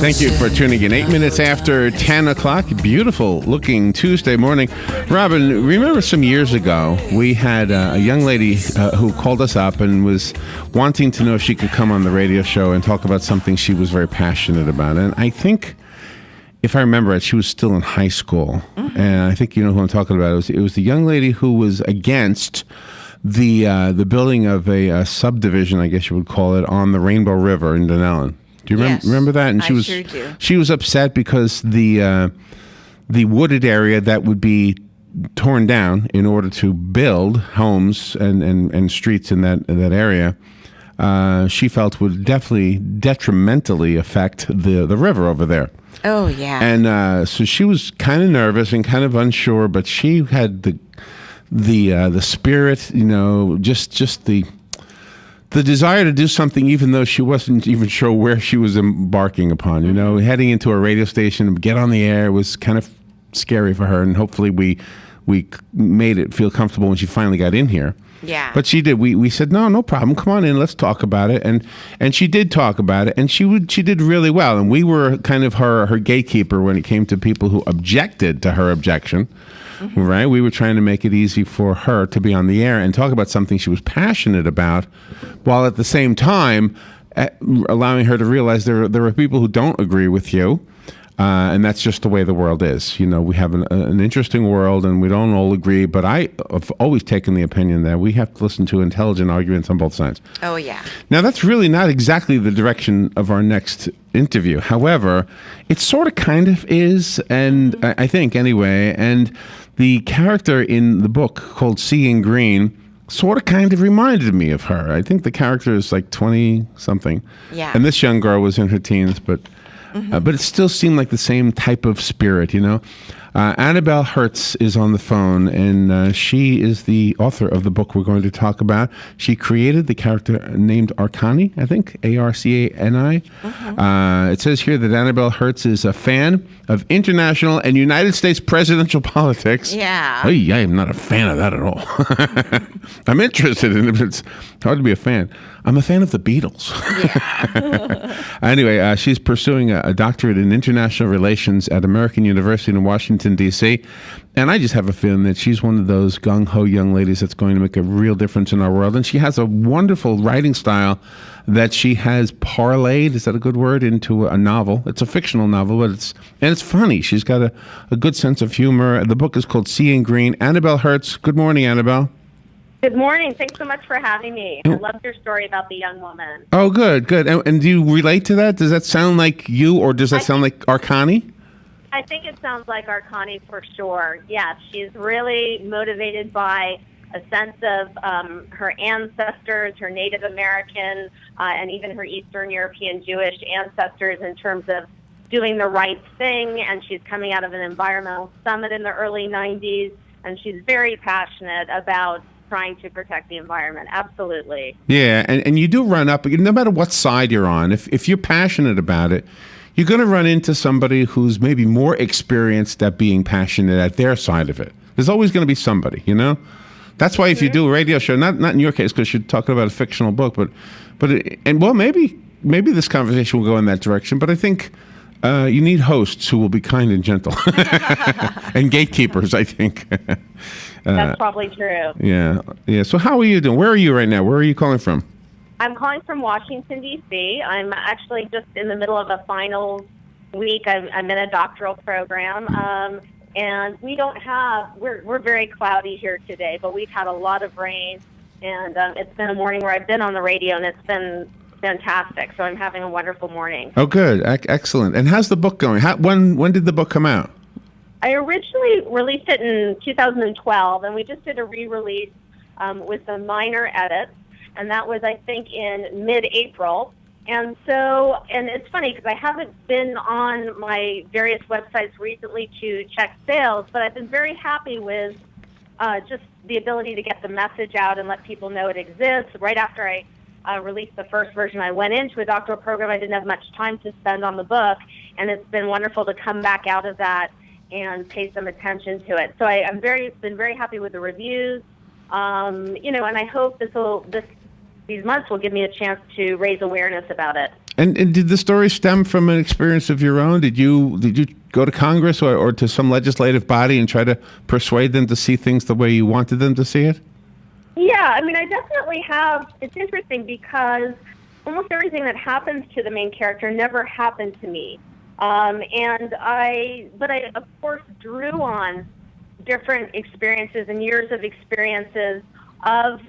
Thank you for tuning in. 8 minutes after 10 o'clock. Beautiful looking Tuesday morning. Robin, remember some years ago, we had a young lady who called us up and was wanting to know if she could come on the radio show and talk about something she was very passionate about. And I think, if I remember it, she was still in high school. Mm-hmm. And I think you know who I'm talking about. It was the young lady who was against the building of a subdivision, I guess you would call it, on the Rainbow River in Dunellen. Do you remember that? And I sure do. She was upset because the wooded area that would be torn down in order to build homes and streets in that area, she felt would definitely detrimentally affect the river over there. Oh yeah. And so she was kind of nervous and kind of unsure, but she had the spirit, you know, just the desire to do something, even though she wasn't even sure where she was embarking upon. You know, heading into a radio station, get on the air was kind of scary for her, and hopefully we made it feel comfortable when she finally got in here. Yeah. But she did. We said, no problem. Come on in. Let's talk about it. And she did talk about it, and she did really well. And we were kind of her gatekeeper when it came to people who objected to her objection. Mm-hmm. Right? We were trying to make it easy for her to be on the air and talk about something she was passionate about, while at the same time allowing her to realize there are people who don't agree with you. And that's just the way the world is. You know, we have an interesting world, and we don't all agree. But I have always taken the opinion that we have to listen to intelligent arguments on both sides. Oh, yeah. Now, that's really not exactly the direction of our next interview. However, it sort of kind of is, and I think anyway. And the character in the book called Seeing Green sort of kind of reminded me of her. I think the character is like 20-something. Yeah. And this young girl was in her teens, but it still seemed like the same type of spirit, you know. Annabel Hertz is on the phone, and she is the author of the book we're going to talk about. She created the character named Arcani, I think, Arcani. It says here that Annabel Hertz is a fan of international and United States presidential politics. Yeah. Hey, I am not a fan of that at all. I'm interested in it, but it's hard to be a fan. I'm a fan of the Beatles. Yeah. Anyway, she's pursuing a doctorate in international relations at American University in Washington, D.C., and I just have a feeling that she's one of those gung-ho young ladies that's going to make a real difference in our world. And she has a wonderful writing style that she has parlayed, is that a good word, into a novel. It's a fictional novel, but it's funny. She's got a good sense of humor. The book is called Seeing Green. Annabel Hertz. Good morning, Annabel. Good morning. Thanks so much for having me. I loved your story about the young woman. Oh, good. And do you relate to that? Does that sound like you, or does that sound like Arcani? I think it sounds like Arcani for sure. Yes, she's really motivated by a sense of her ancestors, her Native American, and even her Eastern European Jewish ancestors in terms of doing the right thing. And she's coming out of an environmental summit in the early 90s, and she's very passionate about trying to protect the environment. Absolutely. Yeah, and you do run up, no matter what side you're on, if you're passionate about it, you're going to run into somebody who's maybe more experienced at being passionate at their side of it. There's always going to be somebody, you know? That's why if you do a radio show, not in your case because you're talking about a fictional book, maybe this conversation will go in that direction, but I think you need hosts who will be kind and gentle. And gatekeepers, I think. That's probably true. Yeah. So how are you doing? Where are you right now? Where are you calling from? I'm calling from Washington, D.C. I'm actually just in the middle of a finals week. I'm in a doctoral program. And we don't have, we're very cloudy here today, but we've had a lot of rain. And it's been a morning where I've been on the radio, and it's been fantastic. So I'm having a wonderful morning. Oh, good. Excellent. And how's the book going? When did the book come out? I originally released it in 2012, and we just did a re-release with some minor edits, and that was, I think, in mid-April. And it's funny because I haven't been on my various websites recently to check sales, but I've been very happy with just the ability to get the message out and let people know it exists. Right after I released the first version, I went into a doctoral program. I didn't have much time to spend on the book, and it's been wonderful to come back out of that and pay some attention to it. So I've been very happy with the reviews, and I hope these months will give me a chance to raise awareness about it. And did the story stem from an experience of your own? Did you go to Congress or to some legislative body and try to persuade them to see things the way you wanted them to see it? Yeah, I mean, I definitely have. It's interesting because almost everything that happens to the main character never happened to me. But I, of course, drew on different experiences and years of experiences of,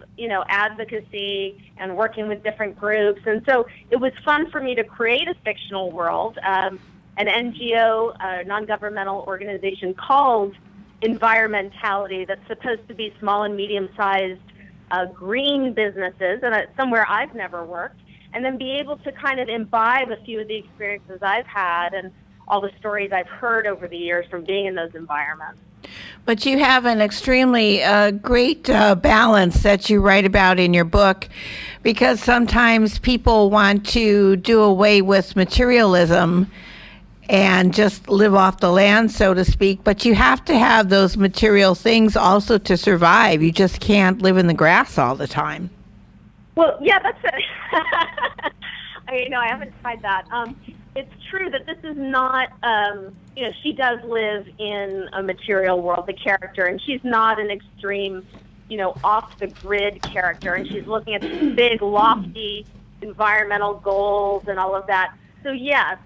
advocacy and working with different groups. And so it was fun for me to create a fictional world, an NGO, a non-governmental organization called Environmentality that's supposed to be small and medium-sized green businesses, and somewhere I've never worked, and then be able to kind of imbibe a few of the experiences I've had and all the stories I've heard over the years from being in those environments. But you have an extremely great balance that you write about in your book, because sometimes people want to do away with materialism and just live off the land, so to speak. But you have to have those material things also to survive. You just can't live in the grass all the time. Well, yeah, that's it. I haven't tried that. It's true that this is not, she does live in a material world, the character, and she's not an extreme, off-the-grid character, and she's looking at these big, lofty environmental goals and all of that. So, yes,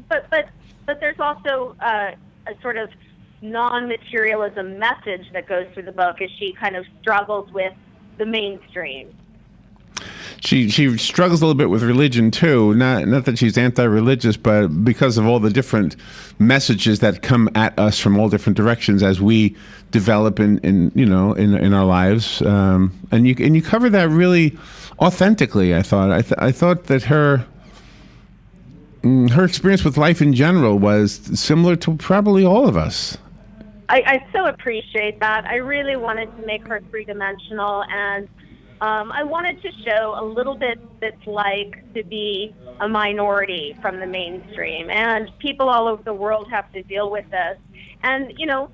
but there's also a sort of non-materialism message that goes through the book as she kind of struggles with the mainstream. She struggles a little bit with religion too. Not that she's anti-religious, but because of all the different messages that come at us from all different directions as we develop in our lives. And you cover that really authentically. I thought. I thought that her experience with life in general was similar to probably all of us. I so appreciate that. I really wanted to make her three-dimensional, and I wanted to show a little bit what it's like to be a minority from the mainstream. And people all over the world have to deal with this. And,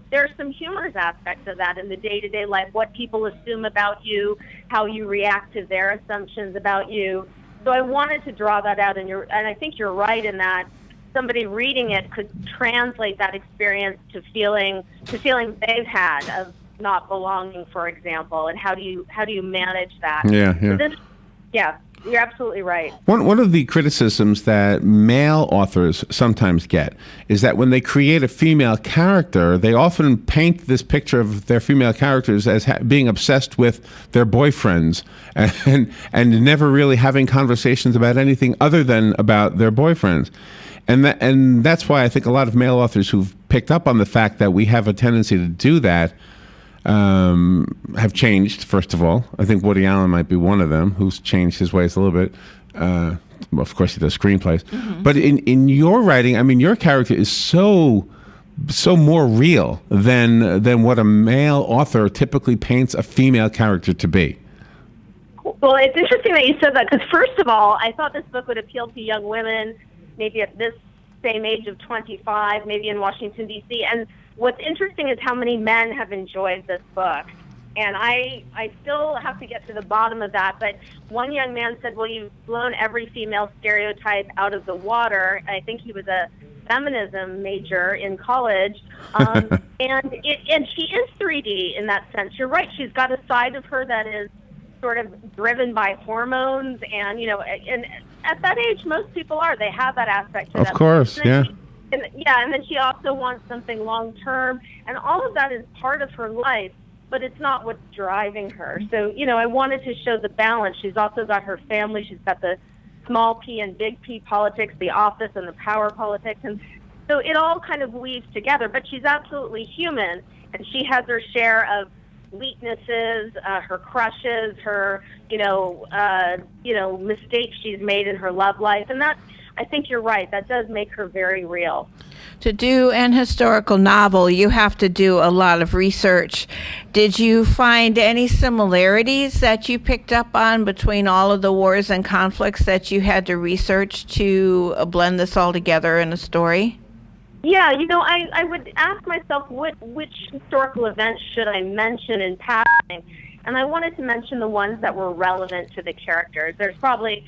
there's some humorous aspects of that in the day-to-day life, what people assume about you, how you react to their assumptions about you. So I wanted to draw that out, and I think you're right in that somebody reading it could translate that experience to feelings they've had of not belonging, for example, and how do you manage that? Yeah. You're absolutely right. One of the criticisms that male authors sometimes get is that when they create a female character, they often paint this picture of their female characters as being obsessed with their boyfriends and never really having conversations about anything other than about their boyfriends. And that's why I think a lot of male authors who've picked up on the fact that we have a tendency to do that have changed. First of all, I think Woody Allen might be one of them who's changed his ways a little bit. Well, of course, he does screenplays. Mm-hmm. But in your writing, I mean, your character is so more real than what a male author typically paints a female character to be. Well, it's interesting that you said that, because first of all, I thought this book would appeal to young women, maybe at this same age of 25, maybe in Washington, D.C., and what's interesting is how many men have enjoyed this book. And I still have to get to the bottom of that. But one young man said, well, you've blown every female stereotype out of the water. I think he was a feminism major in college. And she is 3D in that sense. You're right. She's got a side of her that is sort of driven by hormones. And, and at that age, most people are. They have that aspect to them. Of course, yeah. And then she also wants something long-term, and all of that is part of her life, but it's not what's driving her. So, I wanted to show the balance. She's also got her family. She's got the small p and big P politics, the office and the power politics, and so it all kind of weaves together, but she's absolutely human, and she has her share of weaknesses, her crushes, her, mistakes she's made in her love life, and that's, I think you're right. That does make her very real. To do an historical novel, you have to do a lot of research. Did you find any similarities that you picked up on between all of the wars and conflicts that you had to research to blend this all together in a story? Yeah, I would ask myself which historical events should I mention in passing, and I wanted to mention the ones that were relevant to the characters. There's probably,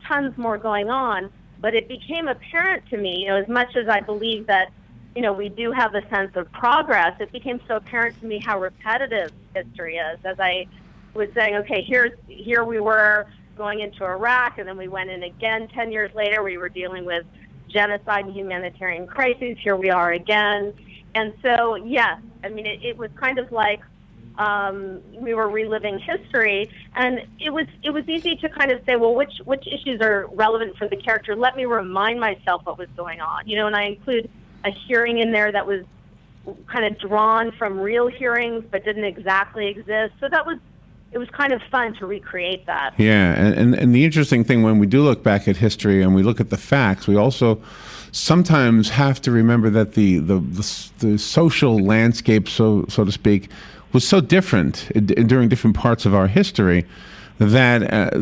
tons more going on, But it became apparent to me, as much as I believe that, we do have a sense of progress, it became so apparent to me how repetitive history is. As I was saying, okay, here we were going into Iraq, and then we went in again 10 years later. We were dealing with genocide and humanitarian crises. Here we are again. And so, yes, it was kind of like we were reliving history, and it was easy to kind of say, well, which issues are relevant for the character? Let me remind myself what was going on, and I include a hearing in there that was kind of drawn from real hearings but didn't exactly exist. So it was kind of fun to recreate that. Yeah, and the interesting thing, when we do look back at history and we look at the facts, we also sometimes have to remember that the social landscape, so to speak, was so different during different parts of our history that,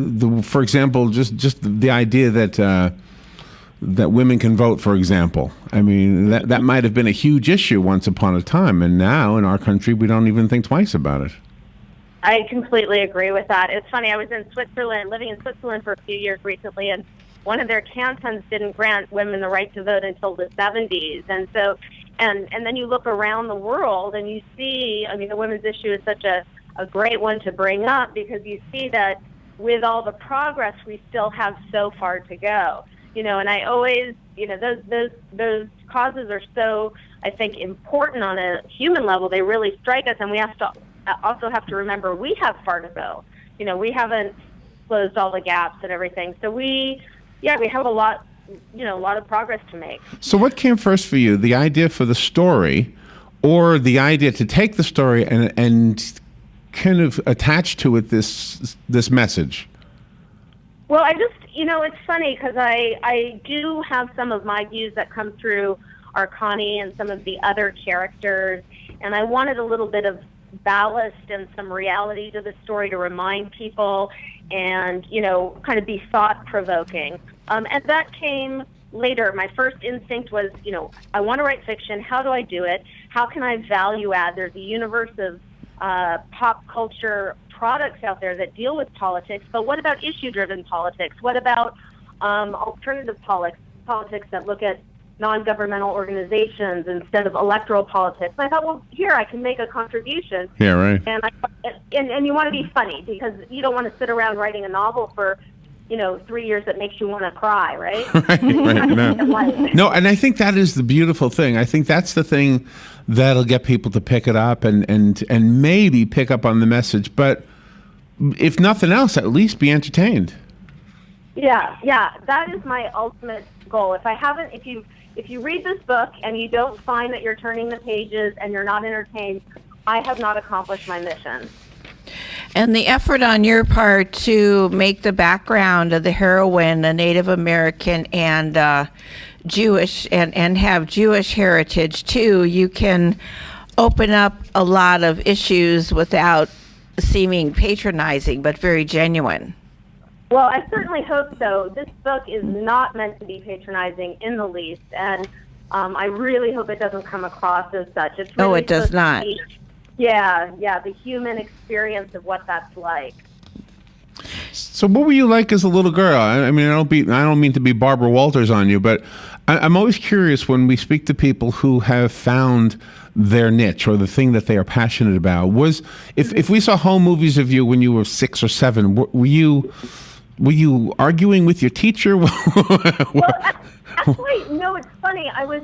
for example, just the idea that women can vote, for example. That might have been a huge issue once upon a time, and now in our country we don't even think twice about it. I completely agree with that. It's funny, I was in Switzerland, living in Switzerland for a few years recently, and one of their cantons didn't grant women the right to vote until the 70s. And so, and then you look around the world and you see, the women's issue is such a great one to bring up, because you see that with all the progress, we still have so far to go. And I always, those causes are so, I think, important on a human level. They really strike us, and we also have to remember we have far to go. We haven't closed all the gaps and everything. So we have a lot of progress to make. So what came first for you, the idea for the story, or the idea to take the story and kind of attach to it this message? Well, it's funny, because I do have some of my views that come through Arcani and some of the other characters, and I wanted a little bit of ballast and some reality to the story to remind people and, kind of be thought-provoking. And that came later. My first instinct was, I want to write fiction. How do I do it? How can I value add? There's a universe of pop culture products out there that deal with politics, but what about issue-driven politics? What about alternative politics that look at non-governmental organizations instead of electoral politics? And I thought, well, here I can make a contribution. Yeah, right. And you want to be funny, because you don't want to sit around writing a novel for 3 years that makes you want to cry, right? right. No, and I think that is the beautiful thing. I think that's the thing that'll get people to pick it up and maybe pick up on the message. But if nothing else, at least be entertained. Yeah, that is my ultimate goal. If you read this book and you don't find that you're turning the pages and you're not entertained, I have not accomplished my mission. And the effort on your part to make the background of the heroine a Native American and Jewish and have Jewish heritage too, you can open up a lot of issues without seeming patronizing, but very genuine. Well, I certainly hope so. This book is not meant to be patronizing in the least, and I really hope it doesn't come across as such. It's really it does not. The human experience of what that's like. So what were you like as a little girl? I don't mean to be Barbara Walters on you, but I'm always curious when we speak to people who have found their niche or the thing that they are passionate about. If we saw home movies of you when you were 6 or 7, were you arguing with your teacher? Well, actually, no, it's funny. I was,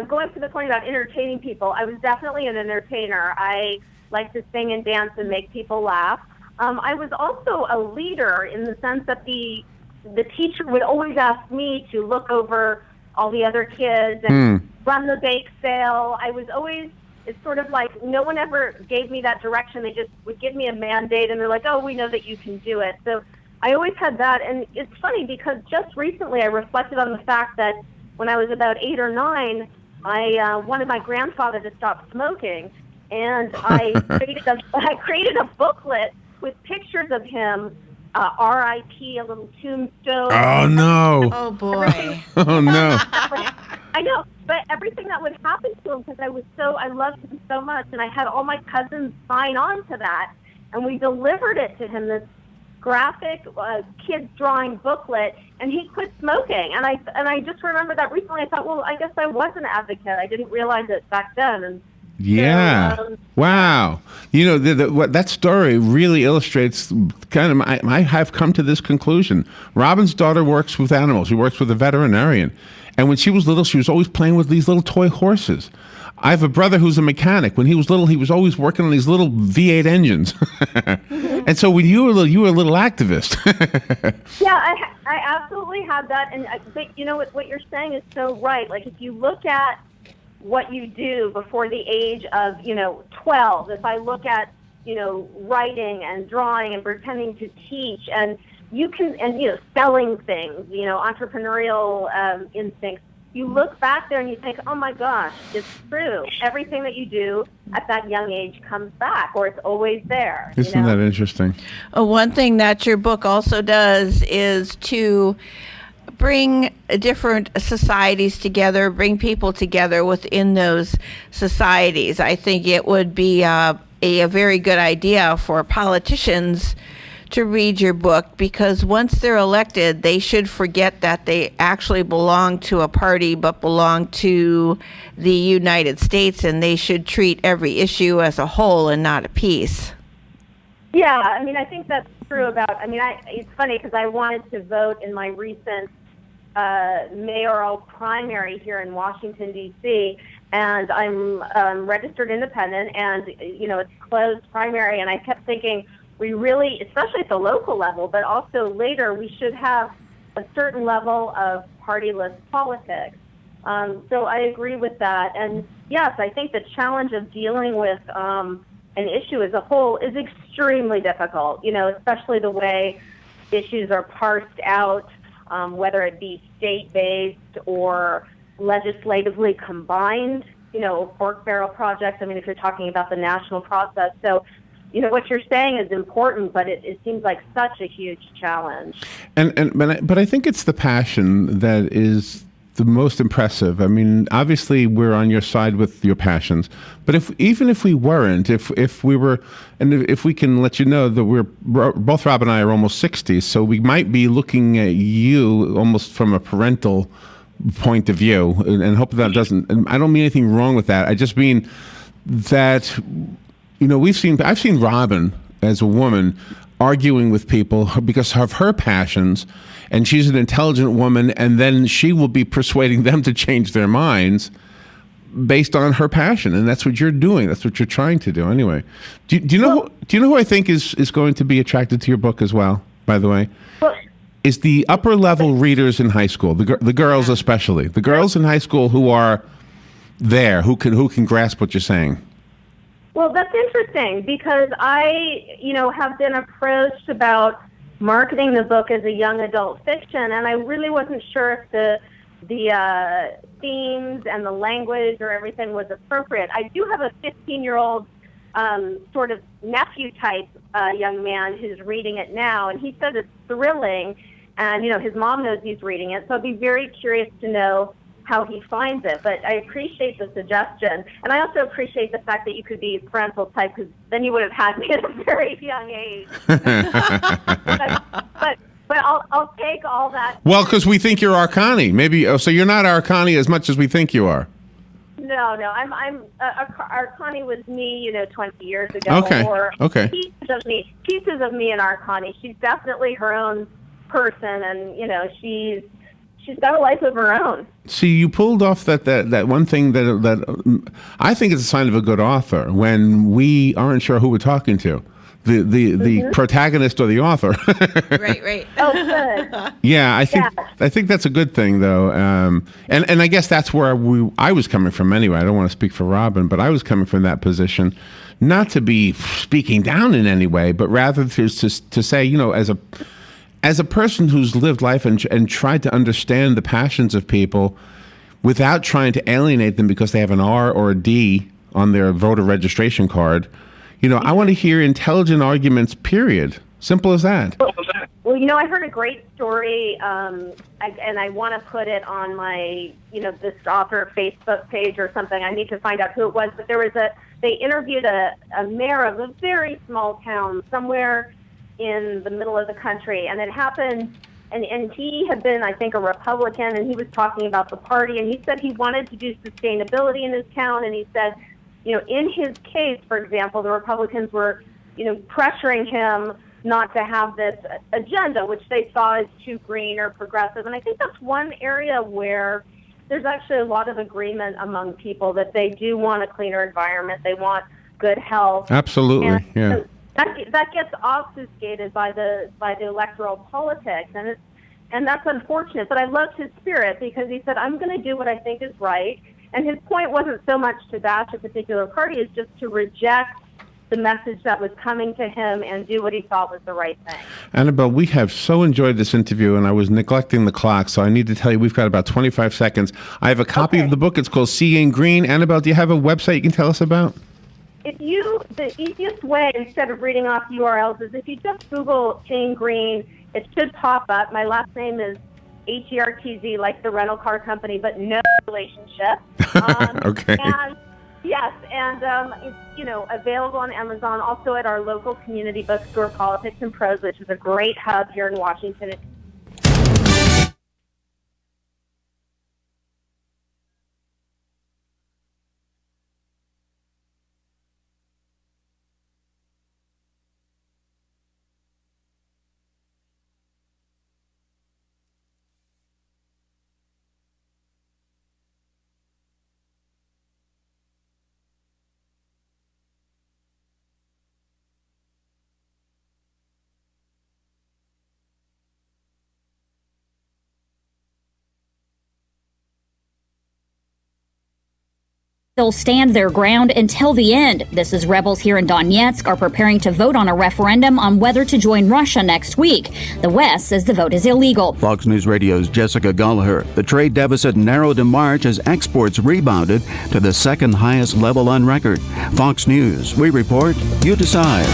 going to the point about entertaining people, I was definitely an entertainer. I like to sing and dance and make people laugh. I was also a leader in the sense that the teacher would always ask me to look over all the other kids and run the bake sale. It's sort of like no one ever gave me that direction. They just would give me a mandate, and they're like, oh, we know that you can do it. So I always had that. And it's funny because just recently I reflected on the fact that when I was about 8 or 9, I wanted my grandfather to stop smoking. And I created a booklet with pictures of him, R.I.P., a little tombstone. Oh, no. Oh, boy. Oh, no. I know, but everything that would happen to him, because I loved him so much, and I had all my cousins sign on to that, and we delivered it to him, this graphic kids drawing booklet, and he quit smoking. And I just remember that recently. I thought, well, I guess I was an advocate. I didn't realize it back then. And yeah. so, Wow. You know, what that story really illustrates kind of, I have come to this conclusion. Robin's daughter works with animals. She works with a veterinarian. And when she was little, she was always playing with these little toy horses. I have a brother who's a mechanic. When he was little, he was always working on these little V8 engines. And so when you were little, you were a little activist. yeah, I absolutely had that. And but you know what you're saying is so right. Like, if you look at what you do before the age of 12, if I look at writing and drawing and pretending to teach, and you can, and selling things, entrepreneurial instincts, you look back there and you think, oh my gosh, it's true. Everything that you do at that young age comes back, or it's always there. Isn't that interesting? One thing that your book also does is to bring different societies together, bring people together within those societies. I think it would be a very good idea for politicians to read your book, because once they're elected, they should forget that they actually belong to a party, but belong to the United States, and they should treat every issue as a whole and not a piece. Yeah, I mean, I think that's true about, it's funny because I wanted to vote in my recent mayoral primary here in Washington, D.C., and I'm registered independent, and, it's closed primary, and I kept thinking, we really, especially at the local level, but also later, we should have a certain level of partyless politics. So I agree with that. And yes, I think the challenge of dealing with an issue as a whole is extremely difficult, especially the way issues are parsed out, whether it be state-based or legislatively combined, pork barrel projects. If you're talking about the national process. So, what you're saying is important, but it seems like such a huge challenge. But I think it's the passion that is the most impressive. Obviously we're on your side with your passions, but even if we weren't, if we were, and if we can let you know that we're both, Rob and I are almost 60, so we might be looking at you almost from a parental point of view, and hope that doesn't, and I don't mean anything wrong with that. I just mean that, I've seen Robin as a woman arguing with people because of her passions, and she's an intelligent woman, and then she will be persuading them to change their minds based on her passion, and that's what you're doing. That's what you're trying to do, anyway. Do you know who I think is going to be attracted to your book as well? By the way, is the upper level readers in high school, the girls especially, the girls in high school who are there, who can grasp what you're saying. Well, that's interesting because I, have been approached about marketing the book as a young adult fiction, and I really wasn't sure if the themes and the language or everything was appropriate. I do have a 15-year-old sort of nephew type young man who's reading it now, and he says it's thrilling, and his mom knows he's reading it, so I'd be very curious to know how he finds it. But I appreciate the suggestion, and I also appreciate the fact that you could be parental type, because then you would have had me at a very young age. But I'll take all that. Well, because we think you're Arcani, maybe. So you're not Arcani as much as we think you are. No, I'm Arcani was me, 20 years ago. Okay. Okay. Pieces of me in Arcani. She's definitely her own person, and she's got a life of her own. See, you pulled off that one thing that I think is a sign of a good author, when we aren't sure who we're talking to, the protagonist or the author. Right. Oh, good. Yeah, I think that's a good thing, though, and I guess that's where I was coming from anyway. I don't want to speak for Robin, but I was coming from that position, not to be speaking down in any way, but rather to say, as a person who's lived life and tried to understand the passions of people without trying to alienate them because they have an R or a D on their voter registration card, I want to hear intelligent arguments, period. Simple as that. Well, I heard a great story, and I want to put it on my, this author Facebook page or something. I need to find out who it was, but they interviewed a mayor of a very small town somewhere in the middle of the country, and it happened. And he had been, I think, a Republican, and he was talking about the party, and he said he wanted to do sustainability in his town, and he said, in his case, for example, the Republicans were, pressuring him not to have this agenda, which they saw as too green or progressive. And I think that's one area where there's actually a lot of agreement among people that they do want a cleaner environment, they want good health. Absolutely, and yeah. That gets obfuscated by the electoral politics, and that's unfortunate. But I loved his spirit because he said, "I'm going to do what I think is right." And his point wasn't so much to bash a particular party as just to reject the message that was coming to him and do what he thought was the right thing. Annabel, we have so enjoyed this interview, and I was neglecting the clock, so I need to tell you we've got about 25 seconds. I have a copy of the book. It's called Seeing Green. Annabel, do you have a website you can tell us about? The easiest way, instead of reading off URLs, is if you just Google Seeing Green, it should pop up. My last name is Hertz, like the rental car company, but no relationship. Okay. And yes, and it's available on Amazon, also at our local community bookstore, Politics and Prose, which is a great hub here in Washington. They'll stand their ground until the end. This is rebels here in Donetsk are preparing to vote on a referendum on whether to join Russia next week. The West says the vote is illegal. Fox News Radio's Jessica Gallagher. The trade deficit narrowed in March as exports rebounded to the second highest level on record. Fox News. We report, you decide.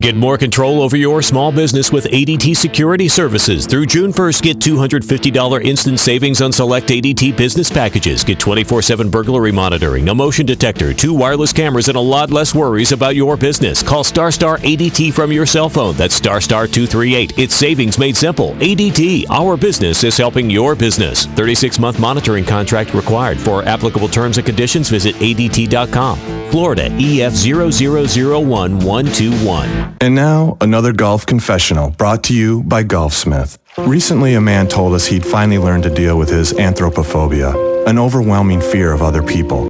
Get more control over your small business with ADT Security Services. Through June 1st, get $250 instant savings on select ADT business packages. Get 24/7 burglary monitoring, a motion detector, 2 wireless cameras, and a lot less worries about your business. Call Star ADT from your cell phone. That's Star 238. It's savings made simple. ADT, our business is helping your business. 36-month monitoring contract required. For applicable terms and conditions, visit ADT.com. Florida EF 0001121. And now, another golf confessional brought to you by Golfsmith. Recently, a man told us he'd finally learned to deal with his anthropophobia, an overwhelming fear of other people.